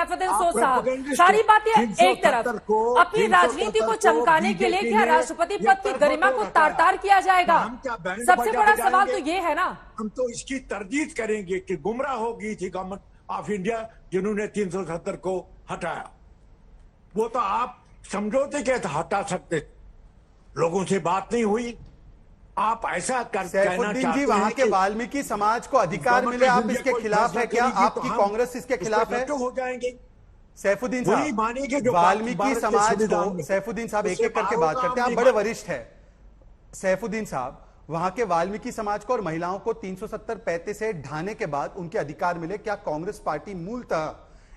सैफुद्दीन सोज साहब, सारी बातें एक तरफ, अपनी राजनीति को चमकाने के लिए क्या राष्ट्रपति पद की गरिमा को तार-तार किया जाएगा? सबसे बड़ा सवाल तो ये है ना। हम तो इसकी तरदीद करेंगे कि गुमराह हो गई थी गवर्नमेंट ऑफ इंडिया जिन्होंने 370 को हटाया। वो तो आप समझौते के हटा सकते, लोगों से बात नहीं हुई। आप ऐसा कर सैफुद्दीन जी, वहां के वाल्मीकि समाज को अधिकार मिले, आप इसके खिलाफ है क्या? आपकी कांग्रेस इसके खिलाफ है? हो जाएंगे सैफुद्दीन साहब, वाल्मीकि समाज को, सैफुद्दीन साहब एक एक करके बात करते हैं, आप बड़े वरिष्ठ है। सैफुद्दीन साहब, वहां के वाल्मीकि समाज को और महिलाओं को 370-35 से ढाने के बाद उनके अधिकार मिले, क्या कांग्रेस पार्टी मूलतः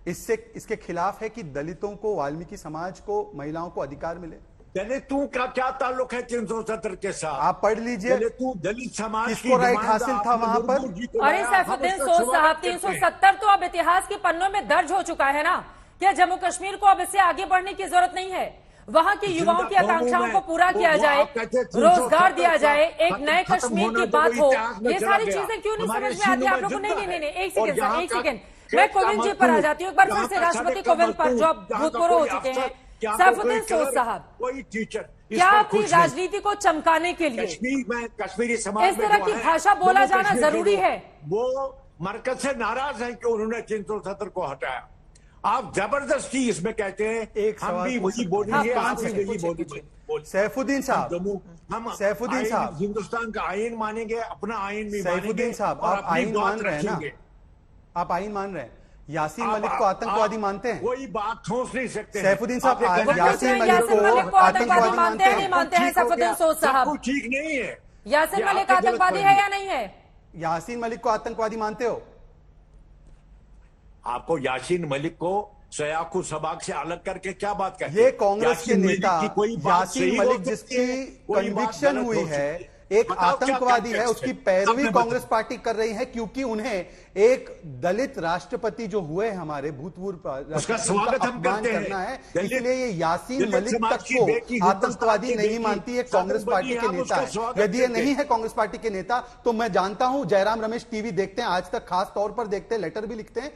इसके खिलाफ है कि दलितों को, वाल्मीकि समाज को, महिलाओं को अधिकार मिले? दलितों का क्या ताल्लुक है 370 के साथ? आप पढ़ लीजिए, दलित समाज किसको राइट हासिल था वहां पर? अरे सैफुद्दीन सोज साहब, 370 तो अब इतिहास के पन्नों में दर्ज हो चुका है ना। क्या जम्मू कश्मीर को अब इससे आगे बढ़ने की जरूरत नहीं है? वहां की युवाओं की आकांक्षाओं को पूरा किया जाए, रोजगार दिया जाए, एक नए कश्मीर की बात हो, ये सारी चीजें क्यों नहीं समझ में आती आप लोगों को? नहीं, एक सेकेंड, मैं कोविंद जी पर आ जाती हूँ एक बार फिर से, राष्ट्रपति कोविंद पर जो भूतपूर्व हो चुके हैं। सैफुद्दीन सोज साहब, कोई टीचर क्या अपनी राजनीति को चमकाने के लिए कश्मीरी समाज इस तरह की भाषा बोला जाना जरूरी है? वो मरकज से नाराज है कि उन्होंने 370 को हटाया। आप जबरदस्ती इसमें कहते हैं एक हम भी वही बोलेंगे, आप भी वही बोलेंगे। सैफुद्दीन साहब, हम सैफुद्दीन साहब, हिंदुस्तान का आईन मानेंगे, अपना आईन भी सैफुद्दीन साहब, आप आईन मान रहे हैं ना? आप आईन मान रहे हैं? यासीन मलिक को आतंकवादी मानते हैं? कोई बात ठोस नहीं सकते। सैफुद्दीन साहब, यासीन मलिक को आतंकवादी मानते हैं? नहीं मानते हैं सैफुद्दीन सोज साहब? ठीक नहीं है। यासीन मलिक आतंकवादी है या नहीं है? यासीन मलिक को आतंकवादी मानते हो? आपको यासीन मलिक को सयाकू सबाक से अलग करके क्या बात करते? ये कांग्रेस के नेता यासीन मलिक जिसकी कन्विक्शन हुई है एक आतंकवादी है, उसकी पैरवी कांग्रेस पार्टी कर रही है क्योंकि उन्हें एक दलित राष्ट्रपति जो हुए हमारे भूतपूर्व उसका स्वागत हम करते हैं। करना है, इसलिए ये यासीन मलिक तक को आतंकवादी नहीं मानती है कांग्रेस पार्टी के नेता है। यदि ये नहीं है कांग्रेस पार्टी के नेता तो मैं जानता हूं जयराम रमेश टीवी देखते हैं, आज तक खास तौर पर देखते हैं, लेटर भी लिखते हैं,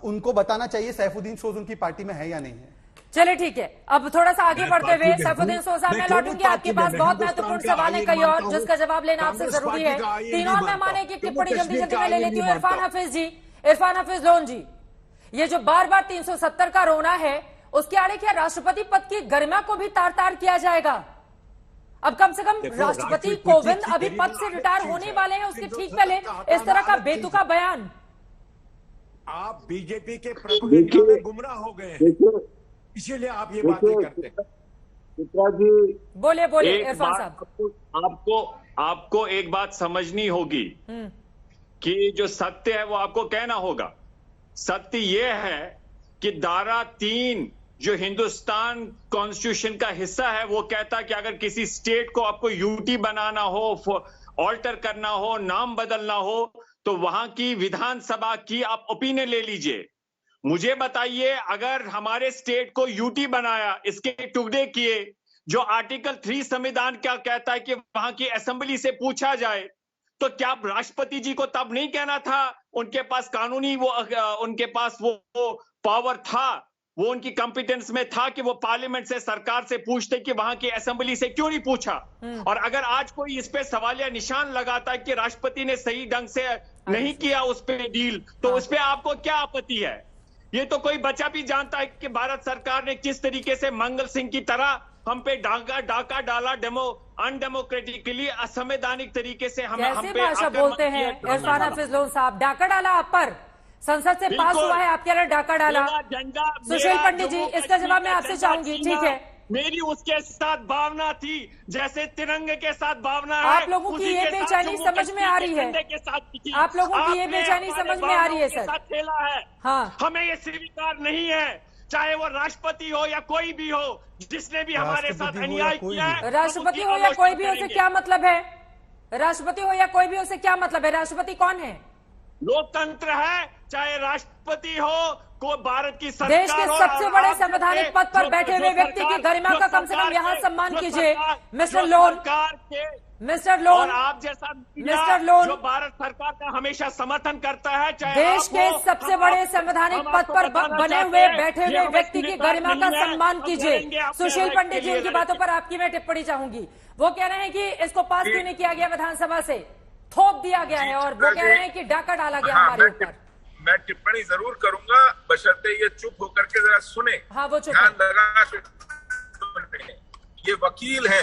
उनको बताना चाहिए सैफुद्दीन सोज उनकी पार्टी में है या नहीं है। चलिए ठीक है, अब थोड़ा सा आगे बढ़ते हुए सैफुद्दीन सोज साहब मैं लौटूंगी आपके पास। बहुत महत्वपूर्ण सवाल है कई और जिसका जवाब लेना आपसे जरूरी है। तीन और मेहमान की टिप्पणी जल्दी जल्दी मैं ले लेती हूँ। इरफान हाफिज जी, इरफान हाफिज लोन जी, ये जो बार बार 370 का रोना है उसके आड़े क्या राष्ट्रपति पद की गरिमा को भी तार तार किया जाएगा? अब कम से कम राष्ट्रपति कोविंद अभी पद से रिटायर होने वाले हैं, उसके ठीक पहले इस तरह का बेतुका बयान। आप बीजेपी के प्रोपेगेंडा में गुमराह हो गए हैं, इसीलिए आप ये बातें करते हैं। बोले इरफान साहब, आपको एक बात समझनी होगी कि जो सत्य है वो आपको कहना होगा। सत्य ये है कि धारा 3 जो हिंदुस्तान कॉन्स्टिट्यूशन का हिस्सा है वो कहता है कि अगर किसी स्टेट को आपको यूटी बनाना हो, ऑल्टर करना हो, नाम बदलना हो, तो वहां की विधानसभा की आप ओपिनियन ले लीजिए। मुझे बताइए, अगर हमारे स्टेट को यूटी बनाया, इसके टुकड़े किए, जो आर्टिकल 3 संविधान क्या कहता है कि वहां की असेंबली से पूछा जाए, तो क्या राष्ट्रपति जी को तब नहीं कहना था? उनके पास कानूनी उनके पास वो पावर था, वो उनकी कॉम्पिटेंस में था कि वो पार्लियामेंट से, सरकार से पूछते कि वहां की असेंबली से क्यों नहीं पूछा? और अगर आज कोई इस पे सवालिया निशान लगाता है कि राष्ट्रपति ने सही ढंग से नहीं किया उस पे डील, तो उस पे आपको क्या आपत्ति है? ये तो कोई बच्चा भी जानता है कि भारत सरकार ने किस तरीके से मंगल सिंह की तरह हम पे डाका डाला, अनडेमोक्रेटिकली, असंवैधानिक तरीके से हम पे भाषा बोलते हैं। इरफान हाफिज लोन साहब, डाका डाला आप पर, संसद से पास हुआ है, आपके लिए डाका डाला। सुशील पंडित जी, इसका जवाब मैं आपसे चाहूंगी। ठीक है, मेरी उसके साथ भावना थी जैसे तिरंगे के साथ भावना है। आप लोगों की ये बेचैनी समझ में आ रही है, आप लोगों की ये बेचैनी समझ में आ रही है सर। खेला है, हाँ, हमें ये स्वीकार नहीं है, चाहे वो राष्ट्रपति हो या कोई भी हो, जिसने भी हमारे साथ अन्याय किया है। राष्ट्रपति हो या कोई भी हो, से क्या मतलब है? राष्ट्रपति हो या कोई भी हो, से क्या मतलब है? राष्ट्रपति कौन है? लोकतंत्र है, चाहे राष्ट्रपति हो, को भारत की सरकार, देश के सबसे बड़े संवैधानिक पद पर बैठे हुए व्यक्ति की गरिमा का कम से कम यहाँ सम्मान कीजिए। मिस्टर लोन, मिस्टर लोन, और आप जैसा मिस्टर लोन, जो भारत सरकार का हमेशा समर्थन करता है, चाहे देश के आप हो, सबसे हम बड़े आपको- संवैधानिक हम पद आपको पर बताना बने चाहते हुए हैं, बैठे ये हुए हमें व्यक्ति की जिम्मेदारी गरिमा का नहीं है, सम्मान हम कीजिए। लड़ेंगे अपने सुशील राइट पंडित के जी, लिए उनकी लड़ेंगे। बातों पर आपकी मैं टिप्पणी चाहूंगी। वो कह रहे हैं कि इसको पास क्यों नहीं किया गया विधानसभा से, थोप दिया गया है, और वो कह रहे हैं कि डाका डाला गया हमारे ऊपर। मैं टिप्पणी जरूर करूंगा, बशर्ते ये चुप होकर के जरा सुने। हाँ, वो चुप ध्यान है। लगा के सुने। ये वकील है,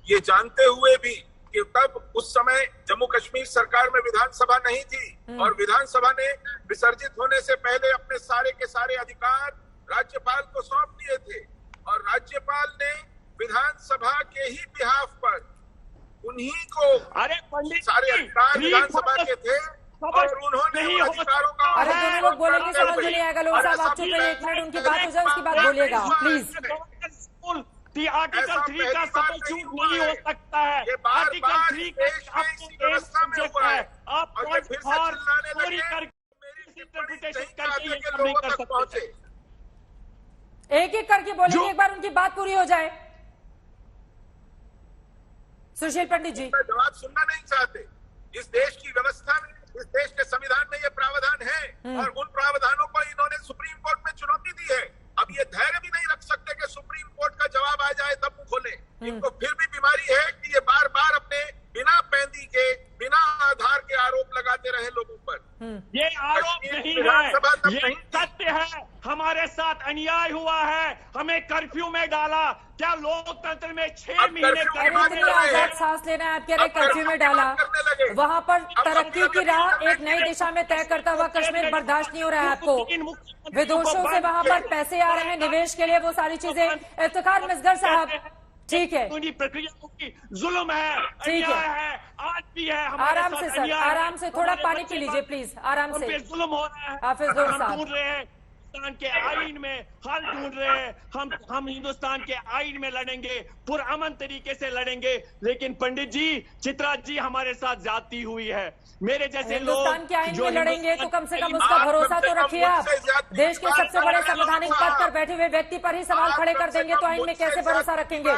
ये जानते हुए भी कि तब उस समय जम्मू कश्मीर सरकार में विधानसभा नहीं थी और विधानसभा ने विसर्जित होने से पहले अपने सारे के सारे अधिकार राज्यपाल को सौंप दिए थे और राज्यपाल ने विधानसभा के ही बिहाफ पर उन्हीं को अरे पंडित सारे जी, अधिकार free विधानसभा for के थे और उन्होंने नहीं उन हो अधिकारों का अरे दोनों लोग बोलेंगे, समझ में नहीं आएगा। लोग साहब आप चुप रहिए, एक मिनट उनकी बात हो जाए, उसके बाद बोलिएगा प्लीज। आर्टिकल 3 का सब्स्टिट्यूट नहीं हो सकता है। ये बार आर्टिकल बार 3 का देश में आपको इसी एक व्यवस्था में सब्जेक्ट हुआ है, है आप और ये पॉइंट फिर से फॉर चिल्लाने चोरी लगे, करके मेरी इंटरप्रिटेशन नहीं करके ये चाहते कि काम नहीं लोगों कर तक सकते। पहुंचे। एक एक करके बोलेंगे, एक बार उनकी बात पूरी हो जाए। सुशील पंडित जी, मैं जवाब सुनना नहीं चाहते। इस देश की व्यवस्था में, इस देश के संविधान में ये प्रावधान है और उन प्रावधानों को इन्होंने सुप्रीम कोर्ट में चुनौती दी है। अब ये धैर्य भी नहीं रख सकते कि सुप्रीम कोर्ट का जवाब आ जाए तब मुंह खोले। इनको फिर भी बीमारी है कि ये बार बार अपने बिना पैंदी के, बिना आधार के आरोप लगाते रहे लोगों पर। ये आरोप नहीं विधानसभा तक है, ये नहीं। सत्य है। हमारे साथ अन्याय हुआ है, हमें कर्फ्यू में डाला। क्या लोकतंत्र में 6 अब महीने कर्फ्यू अरे बात इतनी कर रहे हैं। आजाद सांस लेना है, आप कह रहे अब कर्फ्यू में डाला, करने लगे। वहां पर अब तरक्की की राह एक नई दिशा में तय करता हुआ कश्मीर बर्दाश्त नहीं हो रहा है आपको। विदेशों से वहां पर पैसे आ रहे हैं निवेश के लिए, वो सारी चीजें। इफ्तिखार मिसगर साहब, ठीक है, पूरी प्रक्रिया की जुल्म है, ठीक है। अन्याय है, आज भी है। हमारे आराम साथ से सर, अन्याय है। आराम से, थोड़ा हमारे पानी बच्चे पी लीजिए प्लीज, आराम हम से। पे जुल्म हो रहा है। हाफिज दूर हम साहब। ढूंढ रहे हैं हिंदुस्तान के आईन में हल ढूंढ रहे हैं। हम हिंदुस्तान के आईन में लड़ेंगे, पुरअमन तरीके से लड़ेंगे। लेकिन पंडित जी, चित्रा जी, हमारे साथ ज्यादती हुई है। मेरे जैसे लोग हिंदुस्तान के आईन जो में लड़ेंगे तो कम से कम उसका आप भरोसा कम से तो कम रखिए आप। मुझसे ज्यादा देश के सबसे बड़े संवैधानिक पद पर बैठे हुए व्यक्ति पर ही सवाल खड़े कर देंगे तो आईन में कैसे भरोसा रखेंगे।